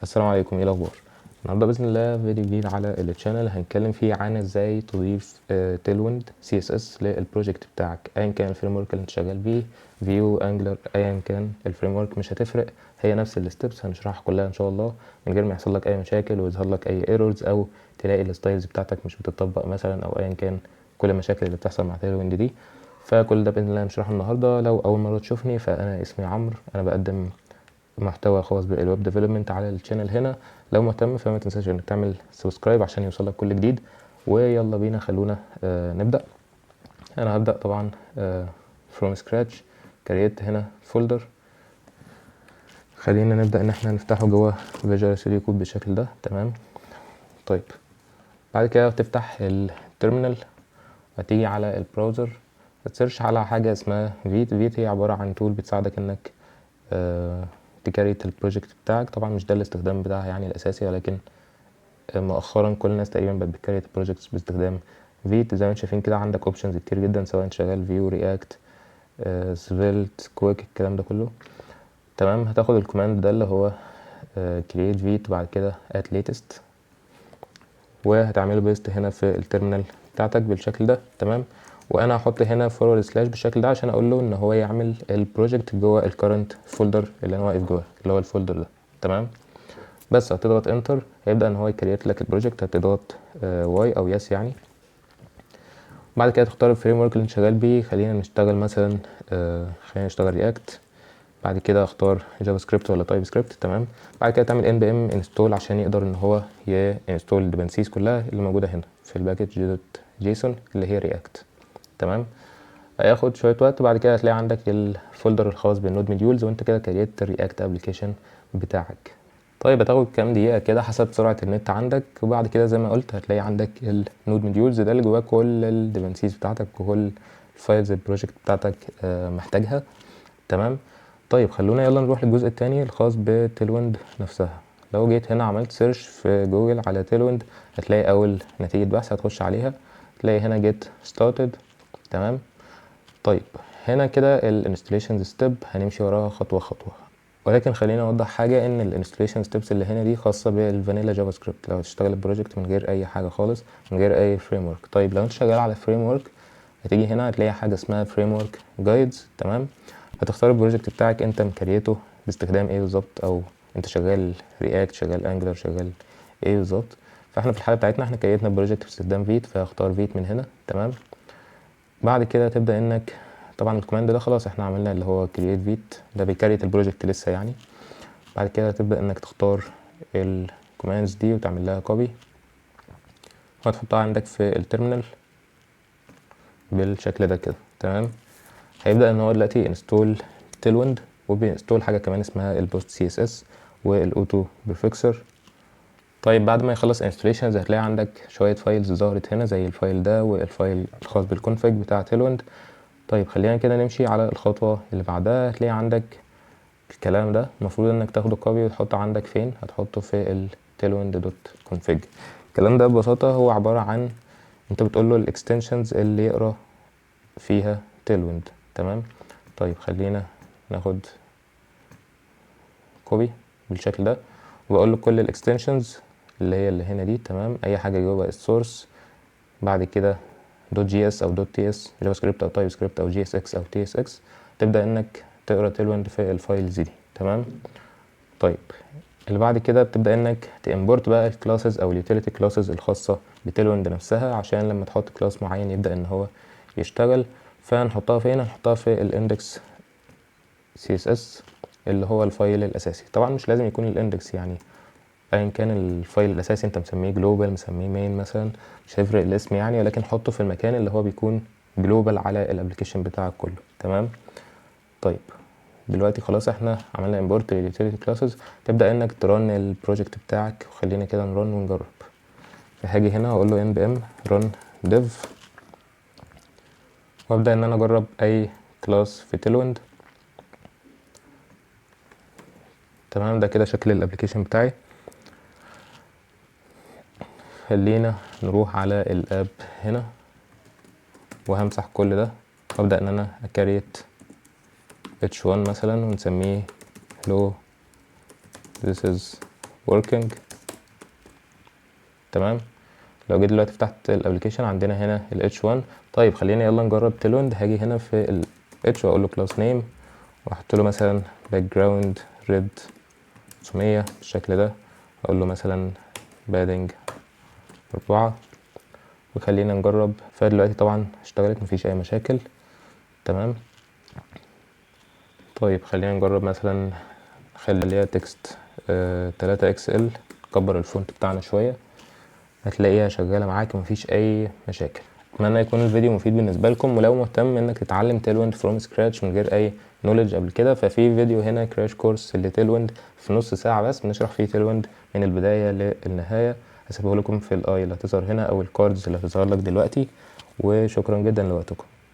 السلام عليكم، ايه الاخبار؟ النهارده باذن الله فيديو جديد على التشانل هنتكلم فيه عن ازاي تضيف تيلويند سي اس اس للبروجكت بتاعك ايا كان الفريم ورك اللي انت شغال بيه، فيو، انجلر، ايا كان الفريم ورك مش هتفرق، هي نفس الستبس هنشرحها كلها ان شاء الله من غير ما يحصل لك اي مشاكل ويظهر لك اي ايرورز او تلاقي الستايلز بتاعتك مش بتطبق مثلا او ايا كان كل المشاكل اللي بتحصل مع تيلويند دي. فكل ده باذن الله هنشرحه النهارده. لو اول مره تشوفني فانا اسمي عمرو، انا بقدم محتوى خاص بالويب ديفلوبمنت على الشانل هنا. لو مهتم فما تنساش انك تعمل سبسكرايب عشان يوصلك كل جديد. ويلا بينا خلونا نبدأ. انا هبدأ طبعا from scratch. كريت هنا فولدر، خلينا نبدأ ان احنا نفتحه جوه فيجوال ستوديو كود بالشكل ده. تمام. طيب بعد كده تفتح التيرمينال، هتيجي على البراوزر، هتسيرش على حاجة اسمها فيت. هي عبارة عن تول بتساعدك انك تكريت البروجكت بتاعك. طبعا مش ده الاستخدام بتاعها يعني الاساسي، ولكن مؤخرا كل الناس تقريبا بقت بتكريت البروجكتس باستخدام فيت. زي ما انتم شايفين كده عندك اوبشنز كتير جدا، سواء انت شغال فيو، رياكت، سفيلت، كويك، الكلام ده كله. تمام. هتاخد الكوماند ده اللي هو create فيت وبعد كده add latest، وهتعمله بيست هنا في التيرمينال بتاعتك بالشكل ده. تمام. وانا هحط هنا فورورد سلاش بالشكل ده عشان اقول له ان هو يعمل البروجكت جوه الكرنت فولدر اللي انا واقف جوه، اللي هو الفولدر ده. تمام. بس هتضغط انتر، هيبدا ان هو يكريت لك البروجكت. هتضغط واي او يس يعني. بعد كده تختار الفريم ورك اللي انت شغال بيه. خلينا نشتغل مثلا خلينا نشتغل رياكت. بعد كده اختار جافا سكريبت ولا تايب سكريبت. تمام. بعد كده تعمل npm انستول عشان يقدر ان هو ينستول الديبنسيز كلها اللي موجوده هنا في الباكج دوت جيسون اللي هي رياكت. تمام. هياخد شويه وقت. بعد كده هتلاقي عندك الفولدر الخاص بالنود موديولز، وانت كده كريت الرياكت ابلكيشن بتاعك. طيب هتاخد كام دقيقه كده حسب سرعه النت عندك. وبعد كده زي ما قلت هتلاقي عندك النود موديولز ده اللي جواه كل الديبنسيز بتاعتك وكل الفايلز البروجكت بتاعتك محتاجها. تمام. طيب خلونا يلا نروح للجزء التاني الخاص بتيلويند نفسها. لو جيت هنا عملت سيرش في جوجل على تيلويند، هتلاقي اول نتيجه بحث هتخش عليها، هتلاقي هنا جيت ستارتد. تمام. طيب هنا كده الانستليشن ستيب هنمشي وراها خطوه خطوه، ولكن خلينا اوضح حاجه ان الانستليشن ستيبس اللي هنا دي خاصه بالفانيلا جافا سكريبت، لو تشتغل البروجكت من غير اي حاجه خالص، من غير اي فريم ورك. طيب لو انت شغال على فريم ورك، هتيجي هنا هتلاقي حاجه اسمها فريم ورك جايدز. تمام. هتختار البروجكت بتاعك انت مكريته باستخدام ايه بالظبط، او انت شغال رياكت، شغال انجلر، شغال ايه بالظبط. فاحنا في الحاله بتاعتنا احنا كريتنا البروجكت باستخدام فيت، فهختار فيت من هنا. تمام. بعد كده تبدا انك طبعا الكوماند ده خلاص احنا عملنا اللي هو create فيت، ده بيكريت البروجكت لسه يعني. بعد كده تبدا انك تختار الكوماندز دي وتعمل لها كوبي وهتحطها عندك في التيرمينال بالشكل ده كده. تمام. هيبدا ان هو دلوقتي انستول تيلويند، وبينستول حاجه كمان اسمها البوست سي اس اس والاوتو بريفكسر. طيب بعد ما يخلص انستليشنز هتلاقي عندك شويه فايلز ظهرت هنا زي الفايل ده والفايل الخاص بالكونفيج بتاع تيلويند. طيب خلينا كده نمشي على الخطوه اللي بعدها. هتلاقي عندك الكلام ده المفروض انك تاخده كوبي وتحطه عندك فين، هتحطه في التيلويند دوت كونفيج. الكلام ده ببساطه هو عباره عن انت بتقول له الاكستنشنز اللي يقرا فيها تيلويند. تمام. طيب خلينا ناخد كوبي بالشكل ده، وبقول له كل الاكستنشنز اللي هي اللي هنا دي. تمام. اي حاجه جوه السورس، بعد كده دوت جي اس او دوت تي اس، جافا سكريبت او تايب سكريبت او جي اس اكس او تي اس اكس، تبدا انك تقرا تيلويند في الفايلز دي. تمام. طيب اللي بعد كده بتبدا انك تامبورت بقى الكلاسز او اليوتيليتي كلاسز الخاصه بتيلويند نفسها، عشان لما تحط كلاس معين يبدا ان هو يشتغل. فهنحطها فين؟ هنحطها في الاندكس سي اس اس اللي هو الفايل الاساسي. طبعا مش لازم يكون الاندكس يعني، ايا كان الفايل الاساسي انت مسميه جلوبال، مسميه مين مثلا، مش هيفرق الاسم يعني، ولكن حطه في المكان اللي هو بيكون جلوبال على الابلكيشن بتاعك كله. تمام. طيب دلوقتي خلاص احنا عملنا امبورت لليوتيليتي كلاسز، تبدا انك ترن البروجكت بتاعك. وخلينا كده نرن ونجرب. فهاجي هنا هقول له npm run dev، وابدا ان انا اجرب اي كلاس في تيلويند. تمام. ده كده شكل الابلكيشن بتاعي. خلينا نروح على الاب هنا وهمسح كل ده، وابدا ان انا اكريت h1 مثلا ونسميه hello this is working. تمام. لو جيت دلوقتي فتحت الابلكيشن عندنا هنا ال H1. طيب خلينا يلا نجرب تيلويند. هاجي هنا في ال H واقول له كلاس نيم واحط له مثلا background red 900 بالشكل ده. اقول له مثلا padding 4 وخلينا نجرب. فدلوقتي طبعا اشتغلت مفيش اي مشاكل. تمام. طيب خلينا نجرب مثلا نخليها تكست 3 XL. نكبر الفونت بتاعنا شويه هتلاقيها شغاله معاك ومفيش اي مشاكل. اتمنى يكون الفيديو مفيد بالنسبه لكم، ولو مهتم انك تتعلم تيلويند فروم سكراتش من غير اي نوليدج قبل كده، ففي فيديو هنا كراش كورس لتيلويند في نص ساعه بس بنشرح فيه تيلويند من البدايه للنهايه. هسيبه لكم في الاي اللي هتظهر هنا او الكاردز اللي هتظهر لك دلوقتي. وشكرا جدا لوقتكم.